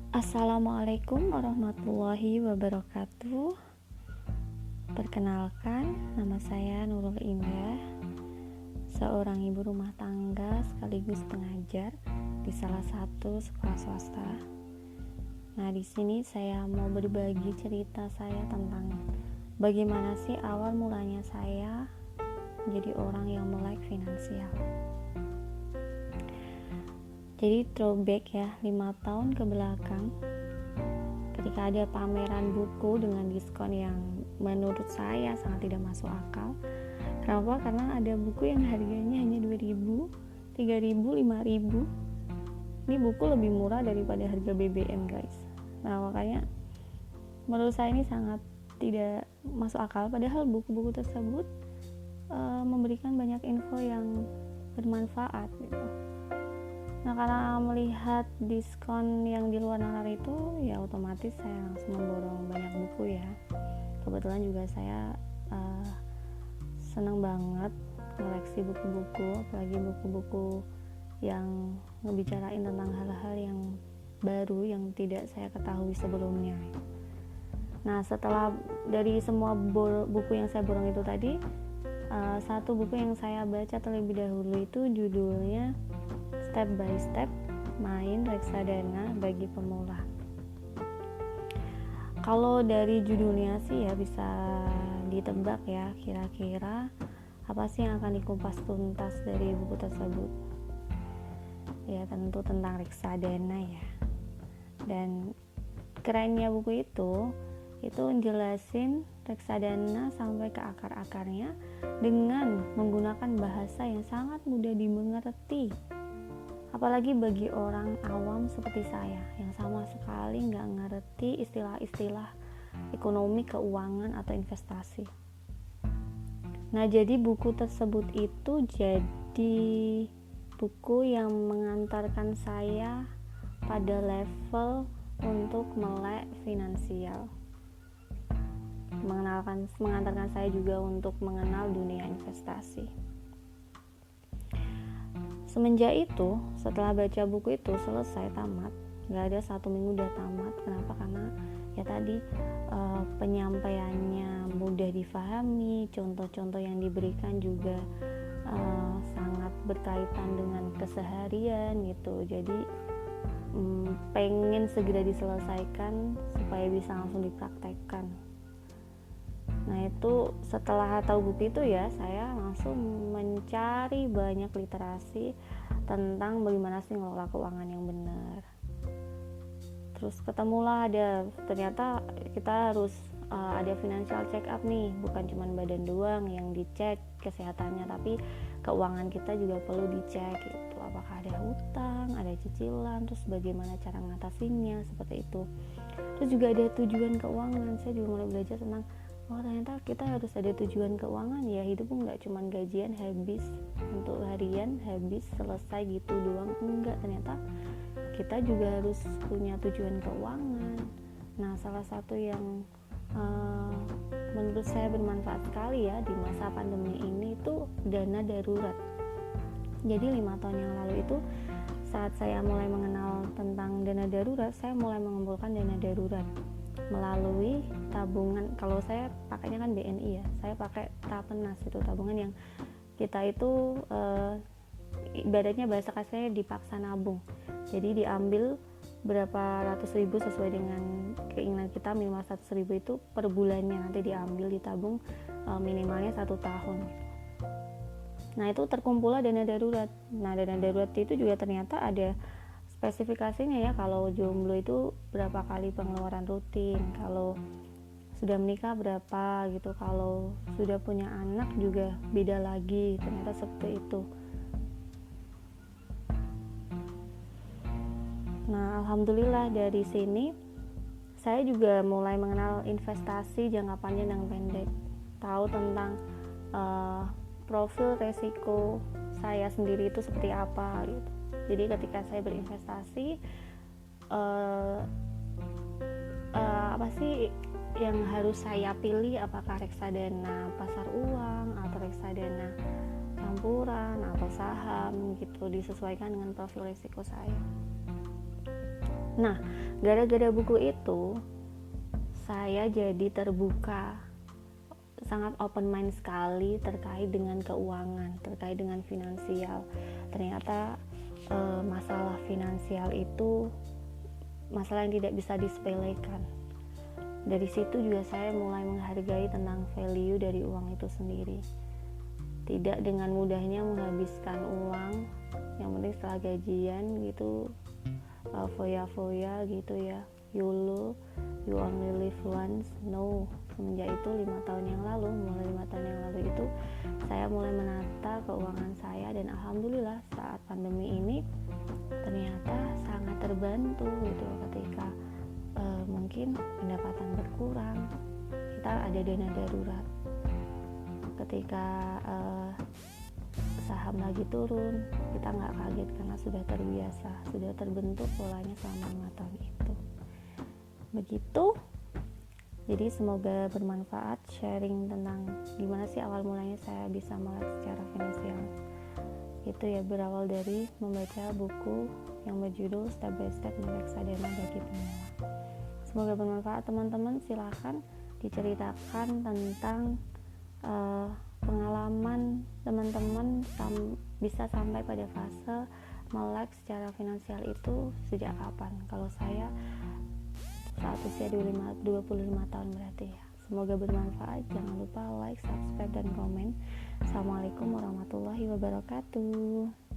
Assalamualaikum warahmatullahi wabarakatuh. Perkenalkan, nama saya Nurul Indah, seorang ibu rumah tangga sekaligus pengajar di salah satu sekolah swasta. Nah, di sini saya mau berbagi cerita saya tentang bagaimana sih awal mulanya saya menjadi orang yang melek finansial. Jadi throwback ya, 5 tahun ke belakang, ketika ada pameran buku dengan diskon yang menurut saya sangat tidak masuk akal. Kenapa? Karena ada buku yang harganya hanya 2.000, 3.000, 5.000. Ini buku lebih murah daripada harga BBM, guys. Nah, makanya menurut saya ini sangat tidak masuk akal, padahal buku-buku tersebut memberikan banyak info yang bermanfaat gitu. Nah, karena melihat diskon yang di luar nalar itu, ya otomatis saya langsung memborong banyak buku ya. Kebetulan juga saya senang banget koleksi buku-buku, apalagi buku-buku yang ngebicarain tentang hal-hal yang baru yang tidak saya ketahui sebelumnya. Nah, setelah dari semua buku yang saya borong itu tadi, satu buku yang saya baca terlebih dahulu itu judulnya Step by Step Main Reksadana Bagi Pemula. Kalau dari judulnya sih ya bisa ditebak ya, kira-kira apa sih yang akan dikupas tuntas dari buku tersebut. Ya tentu tentang reksadana ya. Dan kerennya buku itu menjelasin reksadana sampai ke akar-akarnya dengan menggunakan bahasa yang sangat mudah dimengerti. Apalagi bagi orang awam seperti saya yang sama sekali nggak ngerti istilah-istilah ekonomi, keuangan, atau investasi. Nah, jadi buku tersebut itu jadi buku yang mengantarkan saya pada level untuk melek finansial. Mengantarkan saya juga untuk mengenal dunia investasi. Semenjak itu, setelah baca buku itu selesai tamat, gak ada 1 minggu udah tamat. Kenapa? Karena ya tadi penyampaiannya mudah difahami, contoh-contoh yang diberikan juga sangat berkaitan dengan keseharian gitu. Jadi pengen segera diselesaikan supaya bisa langsung dipraktekkan. Nah, itu setelah tahu buku itu ya saya langsung mencari banyak literasi tentang bagaimana sih ngelola keuangan yang benar. Terus ketemulah ternyata kita harus ada financial check up nih, bukan cuma badan doang yang dicek kesehatannya, tapi keuangan kita juga perlu dicek gitu. Apakah ada hutang, ada cicilan, terus bagaimana cara mengatasinya, seperti itu. Terus juga ada tujuan keuangan. Saya juga mulai belajar tentang ternyata kita harus ada tujuan keuangan ya, hidup nggak cuma gajian habis untuk harian habis selesai gitu doang, enggak, ternyata kita juga harus punya tujuan keuangan. Nah, salah satu yang menurut saya bermanfaat sekali ya di masa pandemi ini itu dana darurat. Jadi 5 tahun yang lalu itu saat saya mulai mengenal tentang dana darurat, saya mulai mengumpulkan dana darurat melalui tabungan. Kalau saya pakainya kan BNI ya, saya pakai Tapenas, itu tabungan yang kita itu ibaratnya bahasa kasarnya dipaksa nabung. Jadi diambil berapa ratus ribu sesuai dengan keinginan kita, minimal 100 ribu itu per bulannya, nanti diambil ditabung minimalnya 1 tahun. Nah, itu terkumpullah dana darurat. Nah, dana darurat itu juga ternyata ada spesifikasinya ya. Kalau jomblo itu berapa kali pengeluaran rutin, kalau sudah menikah berapa gitu, kalau sudah punya anak juga beda lagi, ternyata seperti itu. Nah, alhamdulillah dari sini saya juga mulai mengenal investasi jangka panjang dan pendek, tahu tentang profil resiko saya sendiri itu seperti apa gitu. Jadi ketika saya berinvestasi, apa sih yang harus saya pilih, apakah reksadana pasar uang atau reksadana campuran atau saham gitu, disesuaikan dengan profil risiko saya. Nah, gara-gara buku itu saya jadi terbuka, sangat open mind sekali terkait dengan keuangan, terkait dengan finansial. Ternyata masalah finansial itu masalah yang tidak bisa disepelekan. Dari situ juga saya mulai menghargai tentang value dari uang itu sendiri. Tidak dengan mudahnya menghabiskan uang, yang penting setelah gajian gitu, foya-foya gitu ya, YOLO, you only live once. No, semenjak itu 5 tahun yang lalu, mulai 5 tahun yang lalu itu saya mulai menata keuangan saya, dan alhamdulillah saat pandemi ini ternyata sangat terbantu gitu ketika mungkin pendapatan berkurang, kita ada dana darurat. Ketika saham lagi turun, kita nggak kaget karena sudah terbiasa, sudah terbentuk polanya selama 5 tahun itu. Begitu. Jadi semoga bermanfaat sharing tentang gimana sih awal mulanya saya bisa melek secara finansial. Itu ya, berawal dari membaca buku yang berjudul Step by Step Reksadana Bagi Pemula. Semoga bermanfaat teman-teman. Silahkan diceritakan tentang pengalaman teman-teman bisa sampai pada fase melek secara finansial itu sejak kapan. Kalau saya saat usia 25 tahun berarti ya. Semoga bermanfaat. Jangan lupa like, subscribe, dan komen. Assalamualaikum warahmatullahi wabarakatuh.